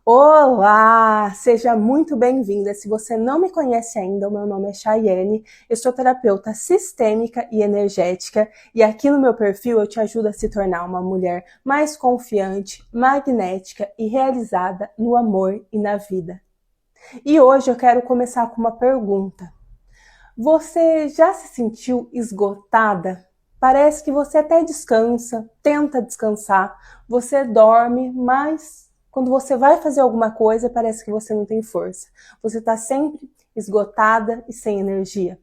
Olá, seja muito bem-vinda. Se você não me conhece ainda, o meu nome é Chayane, eu sou terapeuta sistêmica e energética e aqui no meu perfil eu te ajudo a se tornar uma mulher mais confiante, magnética e realizada no amor e na vida. E hoje eu quero começar com uma pergunta. Você já se sentiu esgotada? Parece que você até descansa, tenta descansar, você dorme, mas quando você vai fazer alguma coisa, parece que você não tem força. Você está sempre esgotada e sem energia.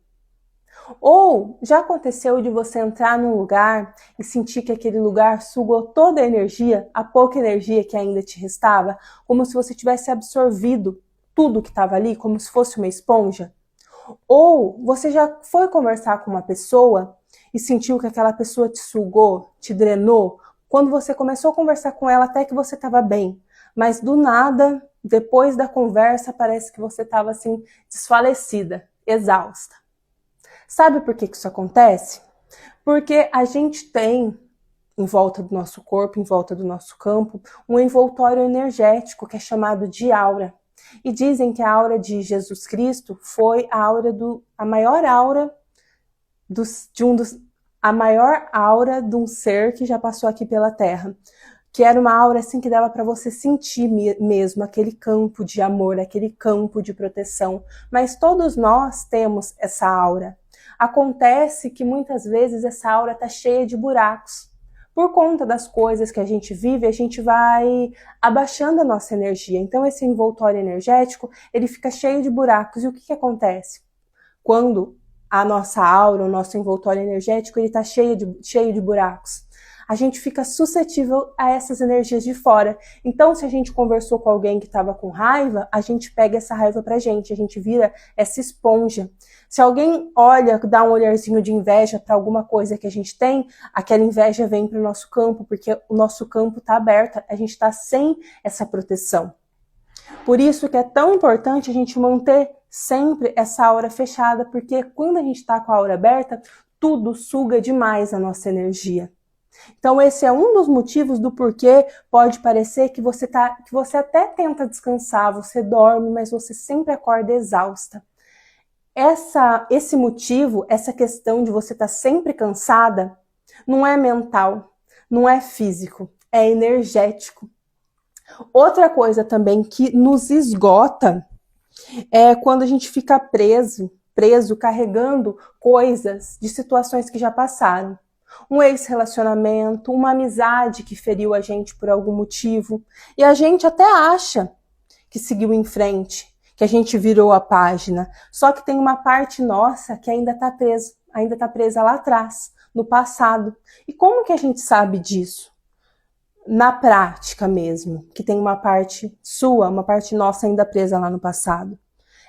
Ou já aconteceu de você entrar num lugar e sentir que aquele lugar sugou toda a energia, a pouca energia que ainda te restava, como se você tivesse absorvido tudo que estava ali, como se fosse uma esponja? Ou você já foi conversar com uma pessoa e sentiu que aquela pessoa te sugou, te drenou? Quando você começou a conversar com ela, até que você estava bem, mas do nada, depois da conversa, parece que você estava assim, desfalecida, exausta. Sabe por que isso acontece? Porque a gente tem em volta do nosso corpo, em volta do nosso campo, um envoltório energético que é chamado de aura. E dizem que a aura de Jesus Cristo foi a maior aura a maior aura de um ser que já passou aqui pela Terra. Que era uma aura assim que dava para você sentir mesmo aquele campo de amor, aquele campo de proteção. Mas todos nós temos essa aura. Acontece que muitas vezes essa aura está cheia de buracos. Por conta das coisas que a gente vive, a gente vai abaixando a nossa energia. Então esse envoltório energético, ele fica cheio de buracos. E o que acontece? Quando a nossa aura, o nosso envoltório energético, ele está cheio de buracos, a gente fica suscetível a essas energias de fora. Então, se a gente conversou com alguém que estava com raiva, a gente pega essa raiva pra gente, a gente vira essa esponja. Se alguém olha, dá um olharzinho de inveja para alguma coisa que a gente tem, aquela inveja vem para o nosso campo, porque o nosso campo está aberto, a gente está sem essa proteção. Por isso que é tão importante a gente manter sempre essa aura fechada, porque quando a gente está com a aura aberta, tudo suga demais a nossa energia. Então esse é um dos motivos do porquê pode parecer que você até tenta descansar, você dorme, mas você sempre acorda exausta. Esse motivo, essa questão de você estar sempre cansada, não é mental, não é físico, é energético. Outra coisa também que nos esgota é quando a gente fica preso carregando coisas de situações que já passaram. Um ex-relacionamento, uma amizade que feriu a gente por algum motivo. E a gente até acha que seguiu em frente, que a gente virou a página. Só que tem uma parte nossa que ainda está presa lá atrás, no passado. E como que a gente sabe disso? Na prática mesmo, que tem uma parte sua, uma parte nossa ainda presa lá no passado.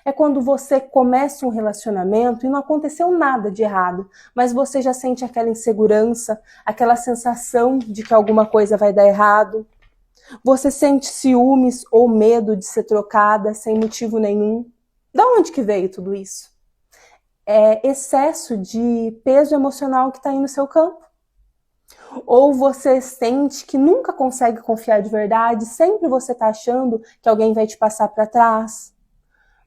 É quando você começa um relacionamento e não aconteceu nada de errado, mas você já sente aquela insegurança, aquela sensação de que alguma coisa vai dar errado. Você sente ciúmes ou medo de ser trocada sem motivo nenhum. Da onde que veio tudo isso? É excesso de peso emocional que está aí no seu campo. Ou você sente que nunca consegue confiar de verdade, sempre você está achando que alguém vai te passar para trás.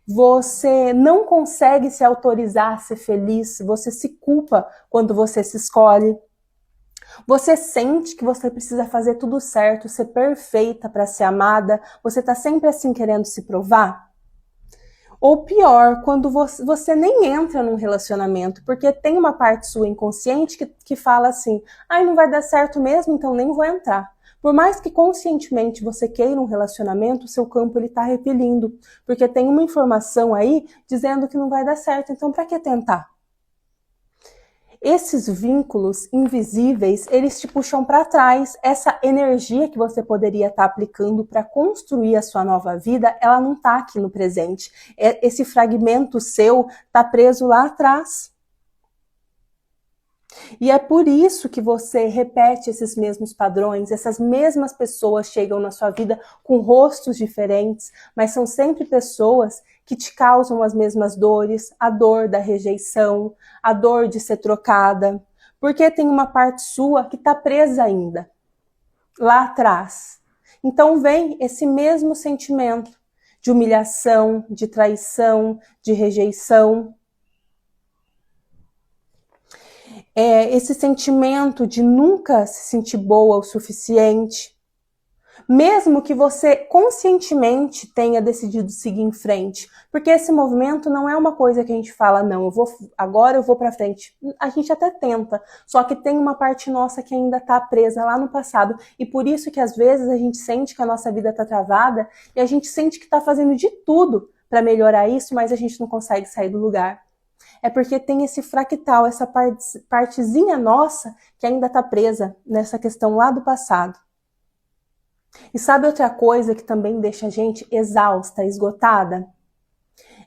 Você não consegue se autorizar a ser feliz, você se culpa quando você se escolhe. Você sente que você precisa fazer tudo certo, ser perfeita para ser amada, você está sempre assim querendo se provar. Ou pior, quando você nem entra num relacionamento, porque tem uma parte sua inconsciente que fala assim, ai, não vai dar certo mesmo, então nem vou entrar. Por mais que conscientemente você queira um relacionamento, o seu campo ele está repelindo, porque tem uma informação aí dizendo que não vai dar certo, então para que tentar? Esses vínculos invisíveis, eles te puxam para trás. Essa energia que você poderia estar aplicando para construir a sua nova vida, ela não está aqui no presente. Esse fragmento seu está preso lá atrás. E é por isso que você repete esses mesmos padrões, essas mesmas pessoas chegam na sua vida com rostos diferentes, mas são sempre pessoas que te causam as mesmas dores, a dor da rejeição, a dor de ser trocada, porque tem uma parte sua que está presa ainda, lá atrás. Então vem esse mesmo sentimento de humilhação, de traição, de rejeição. Esse sentimento de nunca se sentir boa o suficiente. Mesmo que você conscientemente tenha decidido seguir em frente. Porque esse movimento não é uma coisa que a gente fala, não, agora eu vou pra frente. A gente até tenta, só que tem uma parte nossa que ainda tá presa lá no passado. E por isso que às vezes a gente sente que a nossa vida tá travada e a gente sente que tá fazendo de tudo para melhorar isso, mas a gente não consegue sair do lugar. É porque tem esse fractal, essa partezinha nossa que ainda tá presa nessa questão lá do passado. E sabe outra coisa que também deixa a gente exausta, esgotada?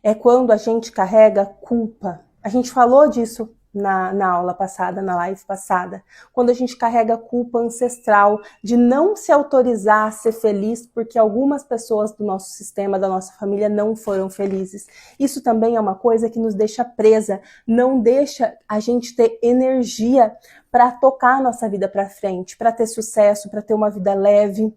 É quando a gente carrega culpa. A gente falou disso na aula passada, na live passada. Quando a gente carrega culpa ancestral de não se autorizar a ser feliz porque algumas pessoas do nosso sistema, da nossa família, não foram felizes. Isso também é uma coisa que nos deixa presa, não deixa a gente ter energia para tocar a nossa vida para frente, para ter sucesso, para ter uma vida leve.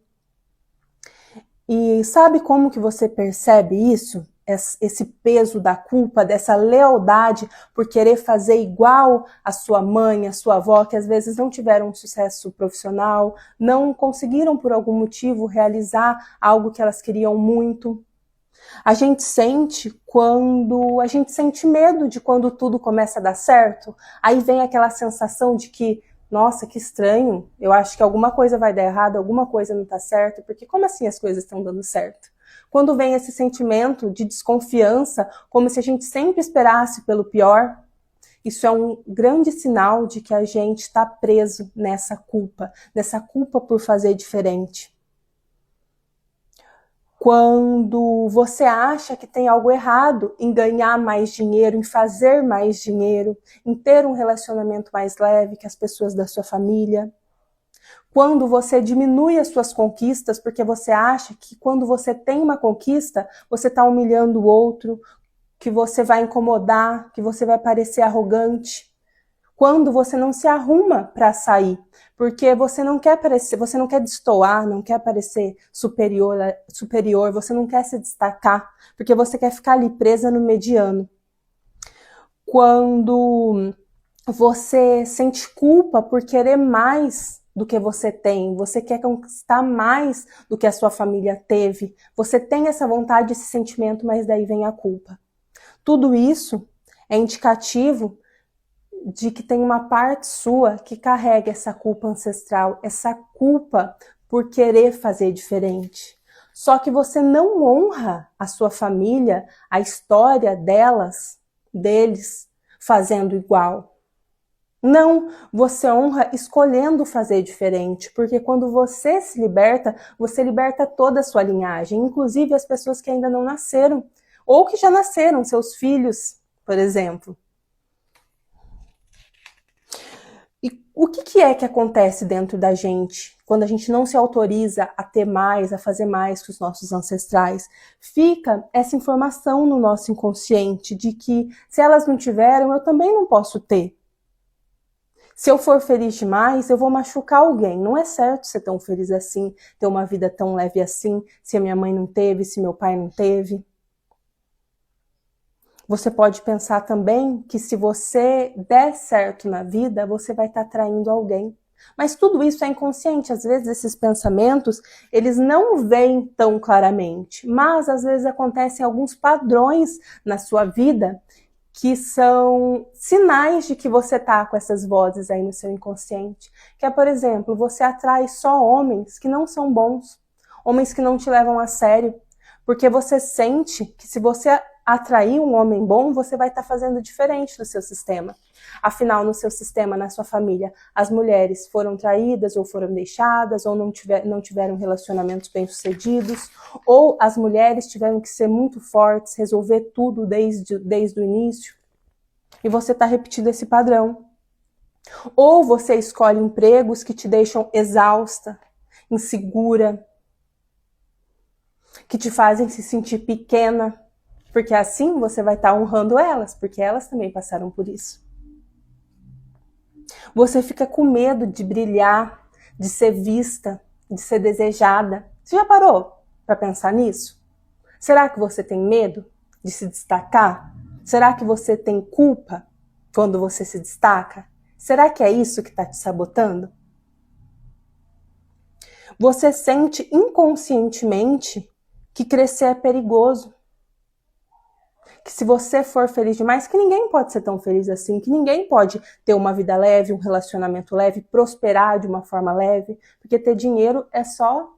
E sabe como que você percebe isso? Esse peso da culpa, dessa lealdade por querer fazer igual a sua mãe, a sua avó, que às vezes não tiveram um sucesso profissional, não conseguiram por algum motivo realizar algo que elas queriam muito. A gente sente medo de quando tudo começa a dar certo, aí vem aquela sensação de que nossa, que estranho, eu acho que alguma coisa vai dar errado, alguma coisa não está certa, porque como assim as coisas estão dando certo? Quando vem esse sentimento de desconfiança, como se a gente sempre esperasse pelo pior, isso é um grande sinal de que a gente está preso nessa culpa por fazer diferente. Quando você acha que tem algo errado em ganhar mais dinheiro, em fazer mais dinheiro, em ter um relacionamento mais leve que as pessoas da sua família. Quando você diminui as suas conquistas porque você acha que quando você tem uma conquista, você está humilhando o outro, que você vai incomodar, que você vai parecer arrogante. Quando você não se arruma para sair, porque você não quer parecer, você não quer destoar, não quer parecer superior, você não quer se destacar, porque você quer ficar ali presa no mediano. Quando você sente culpa por querer mais do que você tem, você quer conquistar mais do que a sua família teve, você tem essa vontade, esse sentimento, mas daí vem a culpa. Tudo isso é indicativo de que tem uma parte sua que carrega essa culpa ancestral, essa culpa por querer fazer diferente. Só que você não honra a sua família, a história deles, fazendo igual. Não, você honra escolhendo fazer diferente, porque quando você se liberta, você liberta toda a sua linhagem, inclusive as pessoas que ainda não nasceram, ou que já nasceram, seus filhos, por exemplo. E o que é que acontece dentro da gente quando a gente não se autoriza a ter mais, a fazer mais que os nossos ancestrais? Fica essa informação no nosso inconsciente de que se elas não tiveram, eu também não posso ter. Se eu for feliz demais, eu vou machucar alguém. Não é certo ser tão feliz assim, ter uma vida tão leve assim, se a minha mãe não teve, se meu pai não teve. Você pode pensar também que se você der certo na vida, você vai estar traindo alguém. Mas tudo isso é inconsciente. Às vezes esses pensamentos, eles não vêm tão claramente. Mas às vezes acontecem alguns padrões na sua vida que são sinais de que você está com essas vozes aí no seu inconsciente. Que é, por exemplo, você atrai só homens que não são bons. Homens que não te levam a sério. Porque você sente que se você atrair um homem bom, você vai estar fazendo diferente no seu sistema. Afinal, no seu sistema, na sua família, as mulheres foram traídas ou foram deixadas, ou não tiveram relacionamentos bem-sucedidos, ou as mulheres tiveram que ser muito fortes, resolver tudo desde o início, e você está repetindo esse padrão. Ou você escolhe empregos que te deixam exausta, insegura, que te fazem se sentir pequena, porque assim você vai estar honrando elas, porque elas também passaram por isso. Você fica com medo de brilhar, de ser vista, de ser desejada, Você já parou para pensar nisso? Será que você tem medo de se destacar? Será que você tem culpa quando você se destaca? Será que é isso que está te sabotando? Você sente inconscientemente que crescer é perigoso. Que se você for feliz demais, que ninguém pode ser tão feliz assim, que ninguém pode ter uma vida leve, um relacionamento leve, prosperar de uma forma leve, porque ter dinheiro é só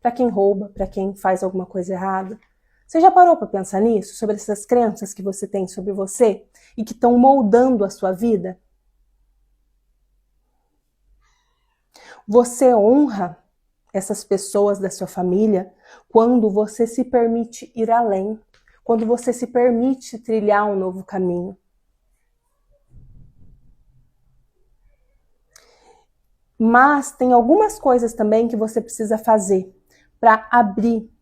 para quem rouba, para quem faz alguma coisa errada. Você já parou para pensar nisso? Sobre essas crenças que você tem sobre você e que estão moldando a sua vida? Você honra essas pessoas da sua família quando você se permite ir além, quando você se permite trilhar um novo caminho. Mas tem algumas coisas também que você precisa fazer para abrir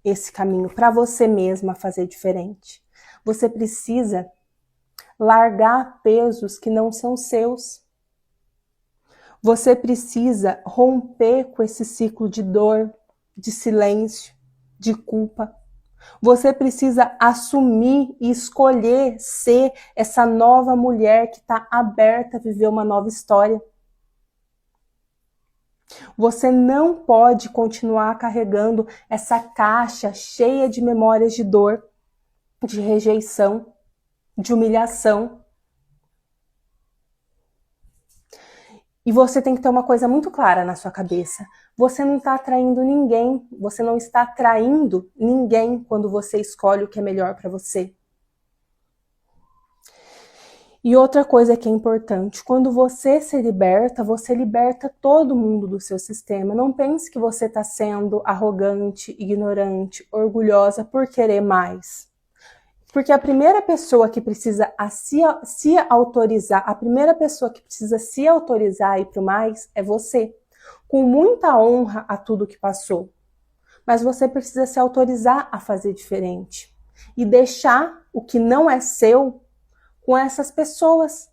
esse caminho, para você mesma fazer diferente. Você precisa largar pesos que não são seus. Você precisa romper com esse ciclo de dor, de silêncio, de culpa. Você precisa assumir e escolher ser essa nova mulher que está aberta a viver uma nova história. Você não pode continuar carregando essa caixa cheia de memórias de dor, de rejeição, de humilhação. E você tem que ter uma coisa muito clara na sua cabeça. Você não está atraindo ninguém, você não está atraindo ninguém quando você escolhe o que é melhor para você. E outra coisa que é importante, quando você se liberta, você liberta todo mundo do seu sistema. Não pense que você está sendo arrogante, ignorante, orgulhosa por querer mais. Porque a primeira pessoa que precisa se autorizar, a primeira pessoa que precisa se autorizar a ir para o mais é você. Com muita honra a tudo que passou. Mas você precisa se autorizar a fazer diferente. E deixar o que não é seu com essas pessoas.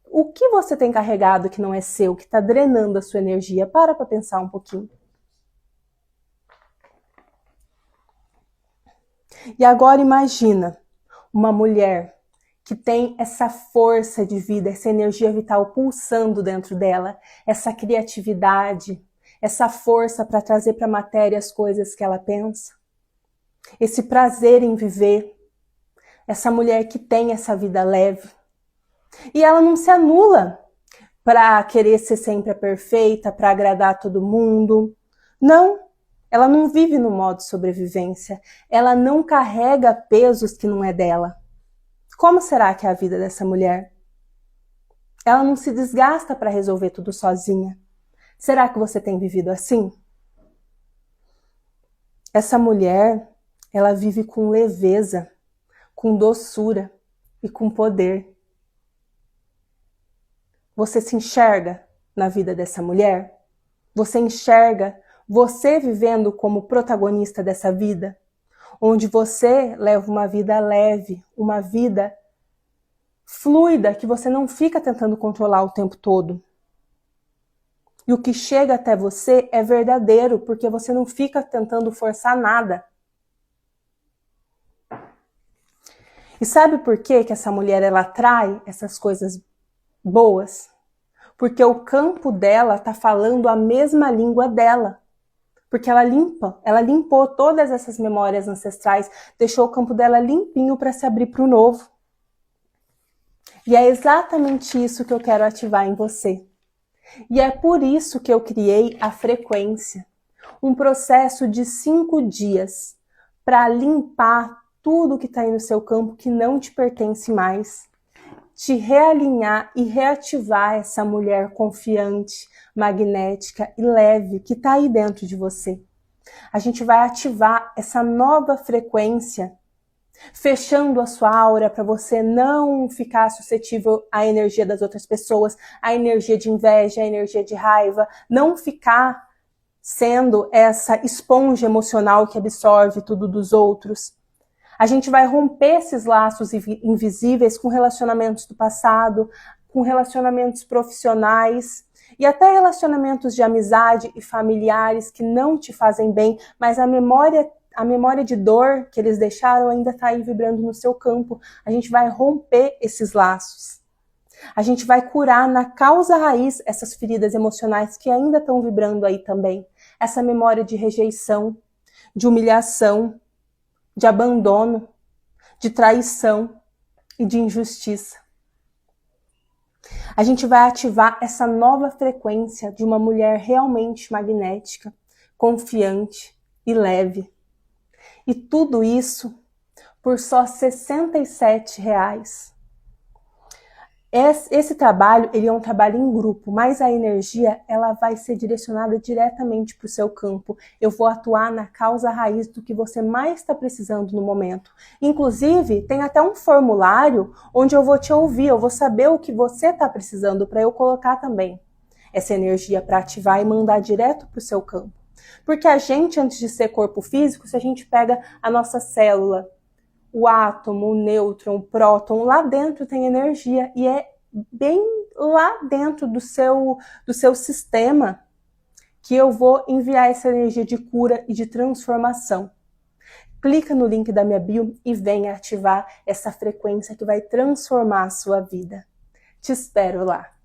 O que você tem carregado que não é seu, que está drenando a sua energia? Para pensar um pouquinho. E agora imagina uma mulher que tem essa força de vida, essa energia vital pulsando dentro dela, essa criatividade, essa força para trazer para a matéria as coisas que ela pensa, esse prazer em viver, essa mulher que tem essa vida leve. E ela não se anula para querer ser sempre a perfeita, para agradar todo mundo. Não, ela não vive no modo sobrevivência. Ela não carrega pesos que não é dela. Como será que é a vida dessa mulher? Ela não se desgasta para resolver tudo sozinha. Será que você tem vivido assim? Essa mulher, ela vive com leveza, com doçura e com poder. Você se enxerga na vida dessa mulher? Você enxerga você vivendo como protagonista dessa vida? Onde você leva uma vida leve, uma vida fluida, que você não fica tentando controlar o tempo todo. E o que chega até você é verdadeiro, porque você não fica tentando forçar nada. E sabe por que essa mulher ela atrai essas coisas boas? Porque o campo dela está falando a mesma língua dela. Porque ela limpou todas essas memórias ancestrais, deixou o campo dela limpinho para se abrir para o novo. E é exatamente isso que eu quero ativar em você. E é por isso que eu criei a frequência. Um processo de 5 dias para limpar tudo que está aí no seu campo que não te pertence mais. Te realinhar e reativar essa mulher confiante, magnética e leve que está aí dentro de você. A gente vai ativar essa nova frequência, fechando a sua aura para você não ficar suscetível à energia das outras pessoas, à energia de inveja, à energia de raiva, não ficar sendo essa esponja emocional que absorve tudo dos outros. A gente vai romper esses laços invisíveis com relacionamentos do passado, com relacionamentos profissionais E até relacionamentos de amizade e familiares que não te fazem bem, mas a memória de dor que eles deixaram ainda está aí vibrando no seu campo. A gente vai romper esses laços. A gente vai curar na causa raiz essas feridas emocionais que ainda estão vibrando aí também. Essa memória de rejeição, de humilhação, de abandono, de traição e de injustiça. A gente vai ativar essa nova frequência de uma mulher realmente magnética, confiante e leve. E tudo isso por só R$ 67. Esse trabalho, ele é um trabalho em grupo, mas a energia, ela vai ser direcionada diretamente para o seu campo. Eu vou atuar na causa raiz do que você mais está precisando no momento. Inclusive, tem até um formulário onde eu vou te ouvir, eu vou saber o que você está precisando para eu colocar também essa energia para ativar e mandar direto para o seu campo. Porque a gente, antes de ser corpo físico, se a gente pega a nossa célula, o átomo, o nêutron, o próton, lá dentro tem energia e é bem lá dentro do seu sistema que eu vou enviar essa energia de cura e de transformação. Clica no link da minha bio e venha ativar essa frequência que vai transformar a sua vida. Te espero lá.